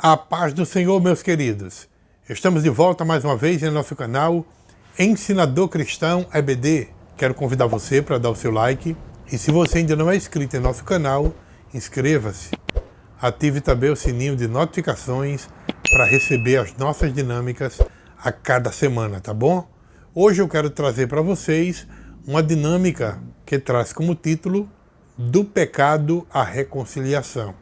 A paz do Senhor, meus queridos. Estamos de volta mais uma vez em nosso canal Ensinador Cristão EBD. Quero convidar você para dar o seu like. E se você ainda não é inscrito em nosso canal, inscreva-se. Ative também o sininho de notificações para receber as nossas dinâmicas a cada semana, tá bom? Hoje eu quero trazer para vocês uma dinâmica que traz como título Do Pecado à Reconciliação.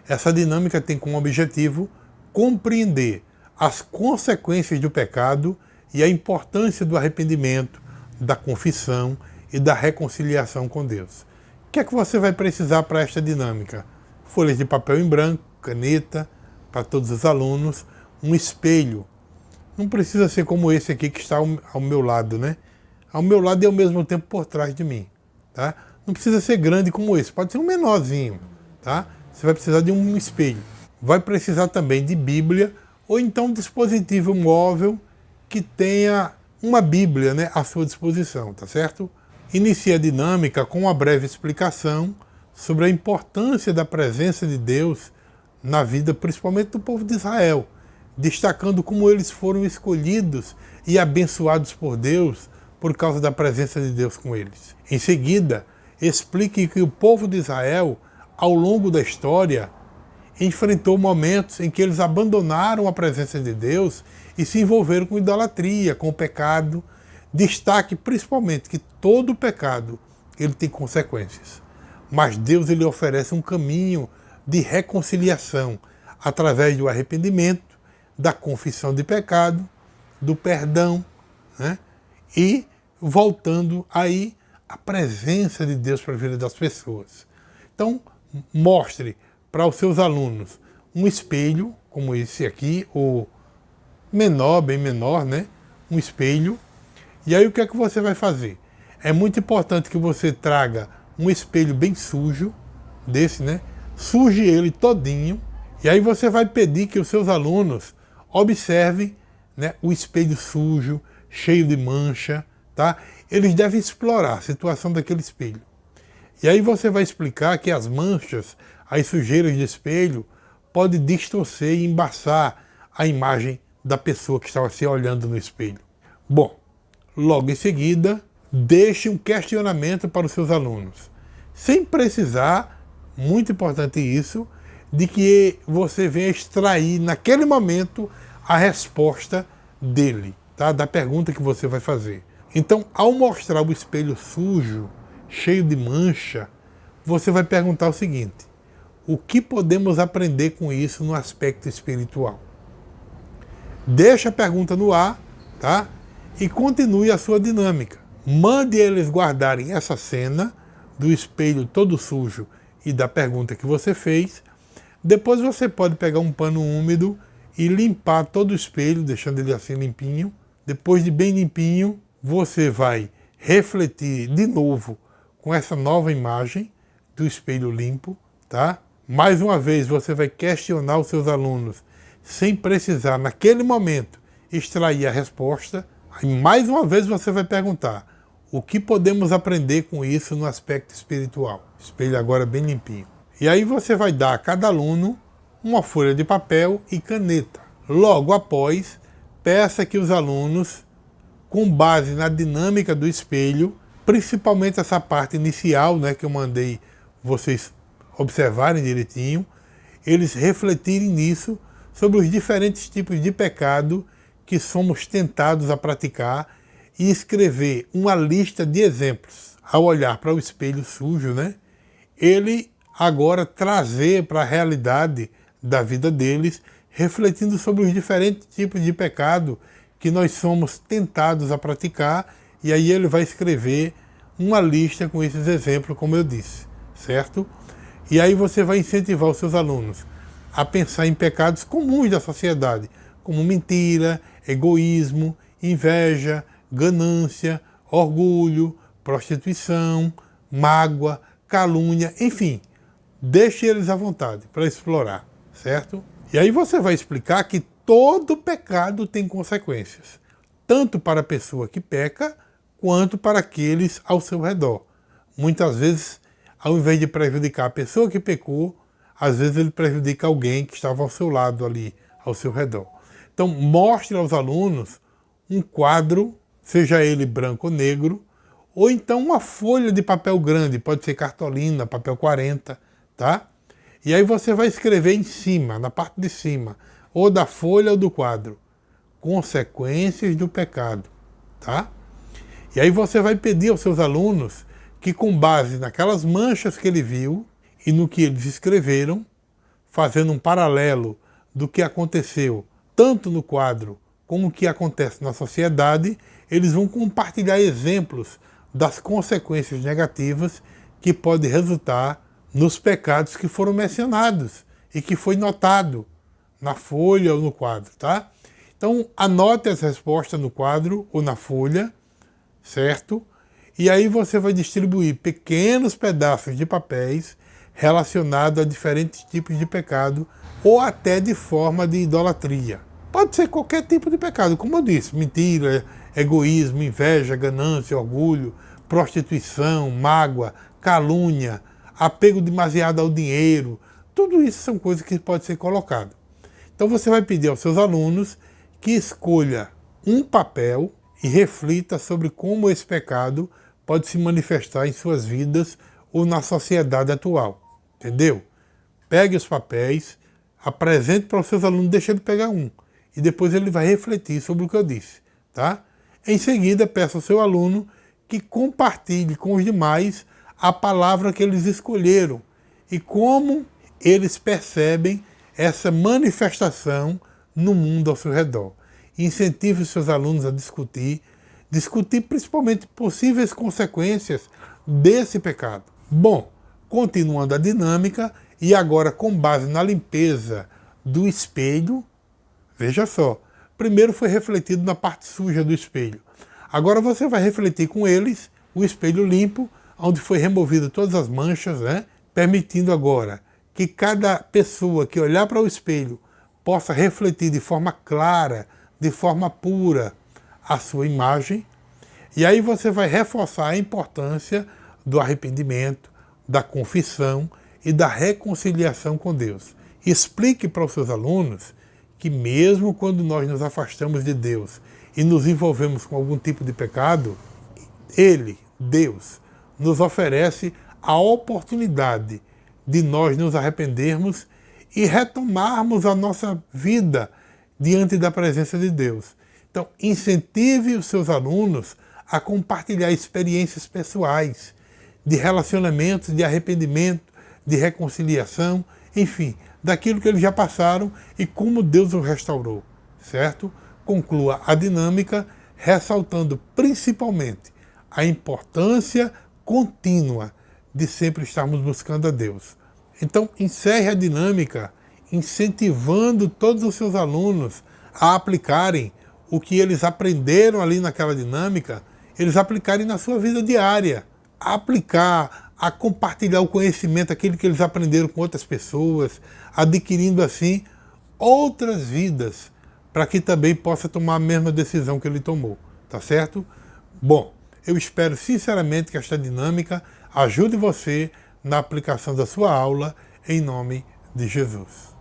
Essa dinâmica tem como objetivo compreender as consequências do pecado e a importância do arrependimento, da confissão e da reconciliação com Deus. O que é que você vai precisar para esta dinâmica? Folhas de papel em branco, caneta, para todos os alunos, um espelho. Não precisa ser como esse aqui que está ao meu lado, né? Ao meu lado e ao mesmo tempo por trás de mim, tá? Não precisa ser grande como esse, pode ser um menorzinho, tá? Você vai precisar de um espelho. Vai precisar também de Bíblia ou então um dispositivo móvel que tenha uma Bíblia, né, à sua disposição, tá certo? Inicie a dinâmica com uma breve explicação sobre a importância da presença de Deus na vida, principalmente do povo de Israel, destacando como eles foram escolhidos e abençoados por Deus por causa da presença de Deus com eles. Em seguida, explique que o povo de Israel, ao longo da história, enfrentou momentos em que eles abandonaram a presença de Deus e se envolveram com idolatria, com o pecado. Destaque principalmente que todo pecado ele tem consequências. Mas Deus ele oferece um caminho de reconciliação através do arrependimento, da confissão de pecado, do perdão, né? E voltando aí a presença de Deus para a vida das pessoas. Então, mostre para os seus alunos um espelho, como esse aqui, ou menor, bem menor, né? Um espelho. E aí o que é que você vai fazer? É muito importante que você traga um espelho bem sujo, desse, né? Suje ele todinho. E aí você vai pedir que os seus alunos observem, né, o espelho sujo, cheio de mancha, tá? Eles devem explorar a situação daquele espelho. E aí você vai explicar que as manchas, as sujeiras de espelho, podem distorcer e embaçar a imagem da pessoa que estava se olhando no espelho. Bom, logo em seguida, deixe um questionamento para os seus alunos. Sem precisar, muito importante isso, de que você venha extrair naquele momento a resposta dele, tá? Da pergunta que você vai fazer. Então, ao mostrar o espelho sujo, cheio de mancha, você vai perguntar o seguinte: o que podemos aprender com isso no aspecto espiritual? Deixa a pergunta no ar, tá? E continue a sua dinâmica. Mande eles guardarem essa cena do espelho todo sujo e da pergunta que você fez. Depois você pode pegar um pano úmido e limpar todo o espelho, deixando ele assim limpinho. Depois de bem limpinho, você vai refletir de novo com essa nova imagem do espelho limpo, tá? Mais uma vez você vai questionar os seus alunos sem precisar, naquele momento, extrair a resposta. Aí, mais uma vez você vai perguntar: o que podemos aprender com isso no aspecto espiritual? Espelho agora bem limpinho. E aí você vai dar a cada aluno uma folha de papel e caneta. Logo após, peça que os alunos, com base na dinâmica do espelho, principalmente essa parte inicial, né, que eu mandei vocês observarem direitinho, eles refletirem nisso, sobre os diferentes tipos de pecado que somos tentados a praticar e escrever uma lista de exemplos. Ao olhar para o espelho sujo, né, ele agora trazer para a realidade da vida deles, refletindo sobre os diferentes tipos de pecado que nós somos tentados a praticar, e aí ele vai escrever uma lista com esses exemplos, como eu disse, certo? E aí você vai incentivar os seus alunos a pensar em pecados comuns da sociedade, como mentira, egoísmo, inveja, ganância, orgulho, prostituição, mágoa, calúnia, enfim. Deixe eles à vontade para explorar, certo? E aí você vai explicar que todo pecado tem consequências, tanto para a pessoa que peca, quanto para aqueles ao seu redor. Muitas vezes, ao invés de prejudicar a pessoa que pecou, às vezes ele prejudica alguém que estava ao seu lado ali, ao seu redor. Então, mostre aos alunos um quadro, seja ele branco ou negro, ou então uma folha de papel grande, pode ser cartolina, papel 40, tá? E aí você vai escrever em cima, na parte de cima, ou da folha ou do quadro, consequências do pecado, tá? E aí você vai pedir aos seus alunos que, com base naquelas manchas que ele viu e no que eles escreveram, fazendo um paralelo do que aconteceu tanto no quadro como o que acontece na sociedade, eles vão compartilhar exemplos das consequências negativas que podem resultar nos pecados que foram mencionados e que foi notado na folha ou no quadro, tá? Então, anote as respostas no quadro ou na folha, certo? E aí você vai distribuir pequenos pedaços de papéis relacionados a diferentes tipos de pecado ou até de forma de idolatria. Pode ser qualquer tipo de pecado, como eu disse, mentira, egoísmo, inveja, ganância, orgulho, prostituição, mágoa, calúnia, apego demasiado ao dinheiro. Tudo isso são coisas que podem ser colocadas. Então você vai pedir aos seus alunos que escolha um papel e reflita sobre como esse pecado pode se manifestar em suas vidas ou na sociedade atual. Entendeu? Pegue os papéis, apresente para os seus alunos, deixe ele pegar um. E depois ele vai refletir sobre o que eu disse. Tá? Em seguida, peça ao seu aluno que compartilhe com os demais a palavra que eles escolheram e como eles percebem essa manifestação no mundo ao seu redor. Incentive os seus alunos a discutir principalmente possíveis consequências desse pecado. Bom, continuando a dinâmica, e agora com base na limpeza do espelho, veja só, primeiro foi refletido na parte suja do espelho. Agora você vai refletir com eles o espelho limpo, onde foi removido todas as manchas, né? Permitindo agora que cada pessoa que olhar para o espelho possa refletir de forma clara, de forma pura, a sua imagem. E aí você vai reforçar a importância do arrependimento, da confissão e da reconciliação com Deus. Explique para os seus alunos que mesmo quando nós nos afastamos de Deus e nos envolvemos com algum tipo de pecado, Ele, Deus, nos oferece a oportunidade de nós nos arrependermos e retomarmos a nossa vida diante da presença de Deus. Então, incentive os seus alunos a compartilhar experiências pessoais, de relacionamentos, de arrependimento, de reconciliação, enfim, daquilo que eles já passaram e como Deus os restaurou, certo? Conclua a dinâmica ressaltando principalmente a importância contínua de sempre estarmos buscando a Deus. Então, encerre a dinâmica incentivando todos os seus alunos a aplicarem o que eles aprenderam ali naquela dinâmica, eles aplicarem na sua vida diária. A aplicar, a compartilhar o conhecimento, aquilo que eles aprenderam com outras pessoas, adquirindo assim outras vidas, para que também possa tomar a mesma decisão que ele tomou. Tá certo? Bom, eu espero sinceramente que esta dinâmica ajude você na aplicação da sua aula, em nome de Jesus.